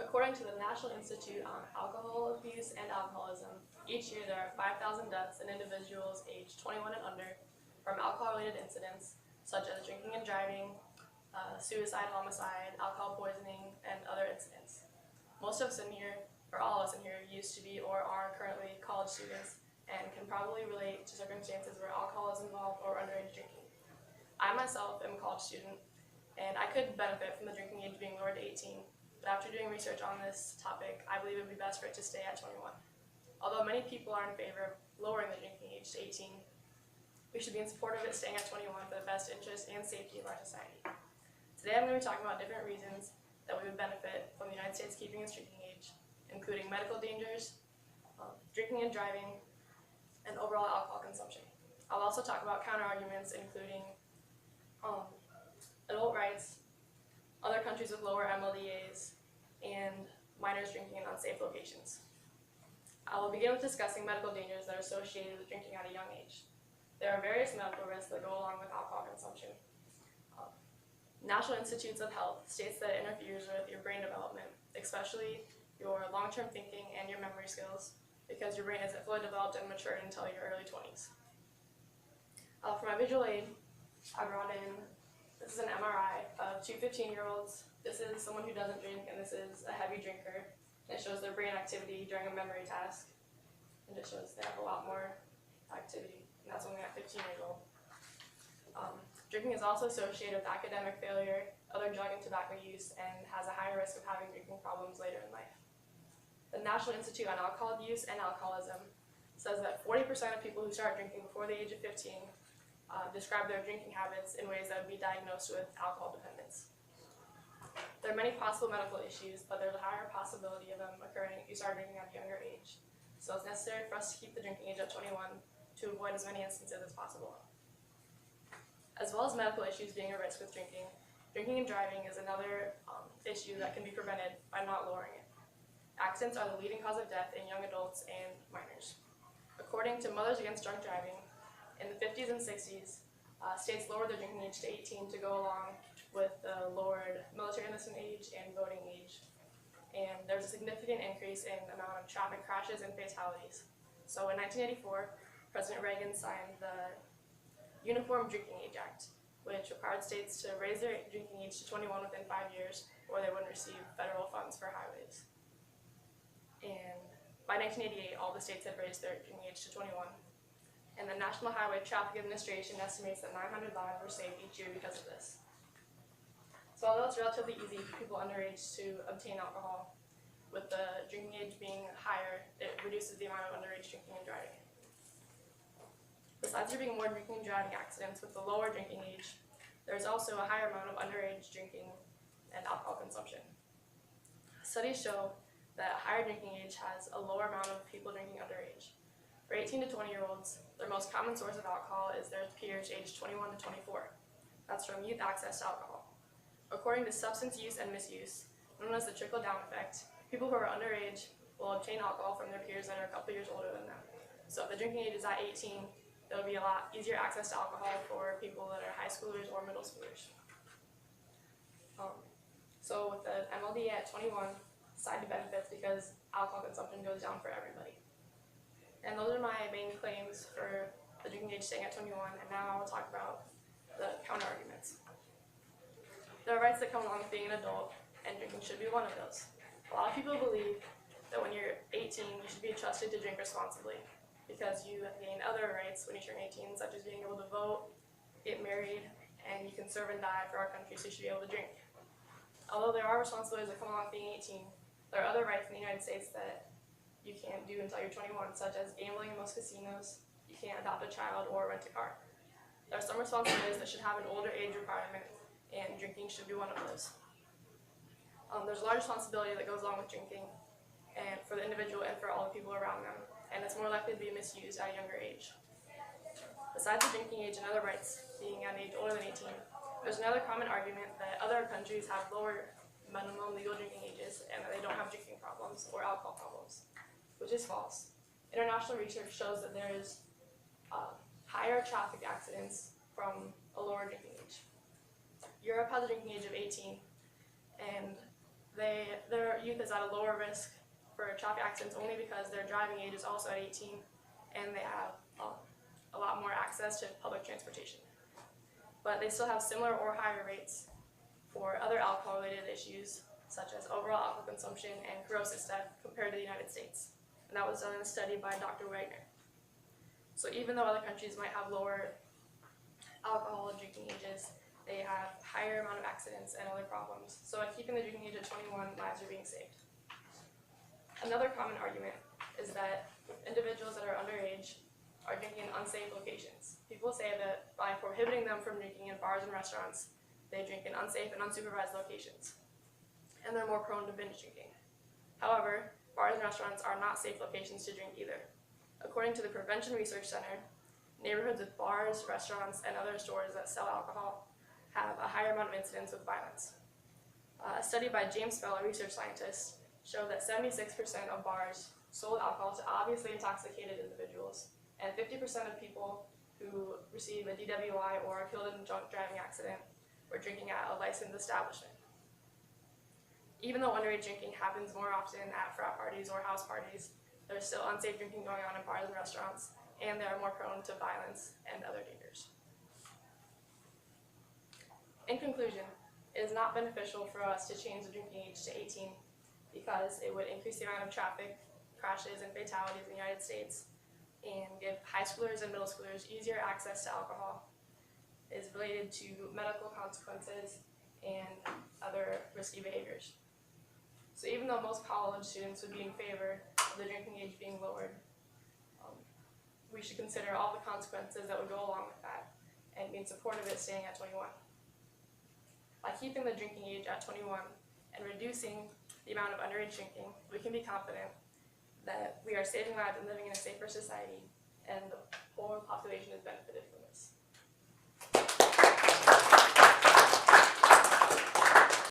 According to the National Institute on Alcohol Abuse and Alcoholism, each year there are 5,000 deaths in individuals aged 21 and under from alcohol-related incidents such as drinking and driving, suicide, homicide, alcohol poisoning, and other incidents. Most of us in here, or all of us in here, used to be or are currently college students and can probably relate to circumstances where alcohol is involved or underage drinking. I myself am a college student, and I could benefit from the drinking age being lowered to 18, but after doing research on this topic, I believe it would be best for it to stay at 21. Although many people are in favor of lowering the drinking age to 18, we should be in support of it staying at 21 for the best interest and safety of our society. Today I'm going to be talking about different reasons that we would benefit from the United States keeping its drinking age, including medical dangers, drinking and driving, and overall alcohol consumption. I'll also talk about counter-arguments, including adult rights, other countries with lower MLDAs, and minors drinking in unsafe locations. I will begin with discussing medical dangers that are associated with drinking at a young age. There are various medical risks that go along with alcohol consumption. National Institutes of Health states that it interferes with your brain development, especially your long-term thinking and your memory skills, because your brain isn't fully developed and matured until your early 20s. For my visual aid, I brought in, this is an MRI of two 15-year-olds. This is someone who doesn't drink, and this is a heavy drinker. And it shows their brain activity during a memory task. And it shows they have a lot more activity, and that's only at 15 years old. Drinking is also associated with academic failure, other drug and tobacco use, and has a higher risk of having drinking problems later in life. The National Institute on Alcohol Abuse and Alcoholism says that 40% of people who start drinking before the age of 15 describe their drinking habits in ways that would be diagnosed with alcohol dependence. There are many possible medical issues, but there's a higher possibility of them occurring if you start drinking at a younger age. So it's necessary for us to keep the drinking age at 21 to avoid as many instances as possible. As well as medical issues being a risk with drinking, drinking and driving is another issue that can be prevented by not lowering it. Accidents are the leading cause of death in young adults and minors. According to Mothers Against Drunk Driving, in the 50s and 60s, states lowered their drinking age to 18 to go along with the lowered military enlistment age and voting age. And there's a significant increase in the amount of traffic crashes and fatalities. So in 1984, President Reagan signed the Uniform Drinking Age Act, which required states to raise their drinking age to 21 within 5 years, or they wouldn't receive federal funds for highways. And by 1988, all the states had raised their drinking age to 21. And the National Highway Traffic Administration estimates that 900 lives were saved each year because of this. So although it's relatively easy for people underage to obtain alcohol, with the drinking age being higher, it reduces the amount of underage drinking and driving. Besides there being more drinking and driving accidents with the lower drinking age, there's also a higher amount of underage drinking and alcohol consumption. Studies show that a higher drinking age has a lower amount of people drinking underage. For 18 to 20-year-olds, their most common source of alcohol is their peers aged 21 to 24. That's from youth access to alcohol. According to substance use and misuse, known as the trickle-down effect, people who are underage will obtain alcohol from their peers that are a couple years older than them. So if the drinking age is at 18, there'll be a lot easier access to alcohol for people that are high schoolers or middle schoolers. So with the MLD at 21, side benefits because alcohol consumption goes down for everybody. And those are my main claims for the drinking age staying at 21, and now I will talk about the counter-arguments. There are rights that come along with being an adult, and drinking should be one of those. A lot of people believe that when you're 18, you should be trusted to drink responsibly, because you gain other rights when you turn 18, such as being able to vote, get married, and you can serve and die for our country, so you should be able to drink. Although there are responsibilities that come along with being 18, there are other rights in the United States that you can't do until you're 21, such as gambling in most casinos, you can't adopt a child or rent a car. There are some responsibilities that should have an older age requirement, and drinking should be one of those. There's a large responsibility that goes along with drinking, and for the individual and for all the people around them, and it's more likely to be misused at a younger age. Besides the drinking age and other rights being at an age older than 18, there's another common argument that other countries have lower minimum legal drinking ages and that they don't have drinking problems or alcohol problems, which is false. International research shows that there is higher traffic accidents from a lower drinking age. Europe has a drinking age of 18, and their youth is at a lower risk for traffic accidents only because their driving age is also at 18 and they have a lot more access to public transportation. But they still have similar or higher rates for other alcohol-related issues such as overall alcohol consumption and cirrhosis death compared to the United States. And that was done in a study by Dr. Wagner. So even though other countries might have lower alcohol drinking ages, they have higher amount of accidents and other problems. So by keeping the drinking age at 21, lives are being saved. Another common argument is that individuals that are underage are drinking in unsafe locations. People say that by prohibiting them from drinking in bars and restaurants, they drink in unsafe and unsupervised locations, and they're more prone to binge drinking. However, bars and restaurants are not safe locations to drink either. According to the Prevention Research Center, neighborhoods with bars, restaurants, and other stores that sell alcohol have a higher amount of incidents with violence. A study by James Fell, a research scientist, showed that 76% of bars sold alcohol to obviously intoxicated individuals, and 50% of people who receive a DWI or are killed in a drunk driving accident were drinking at a licensed establishment. Even though underage drinking happens more often at frat parties or house parties, there's still unsafe drinking going on in bars and restaurants, and they are more prone to violence and other dangers. In conclusion, it is not beneficial for us to change the drinking age to 18 because it would increase the amount of traffic crashes and fatalities in the United States and give high schoolers and middle schoolers easier access to alcohol. It is related to medical consequences and other risky behaviors. So even though most college students would be in favor of the drinking age being lowered, we should consider all the consequences that would go along with that and be in support of it staying at 21. By keeping the drinking age at 21 and reducing the amount of underage drinking, we can be confident that we are saving lives and living in a safer society, and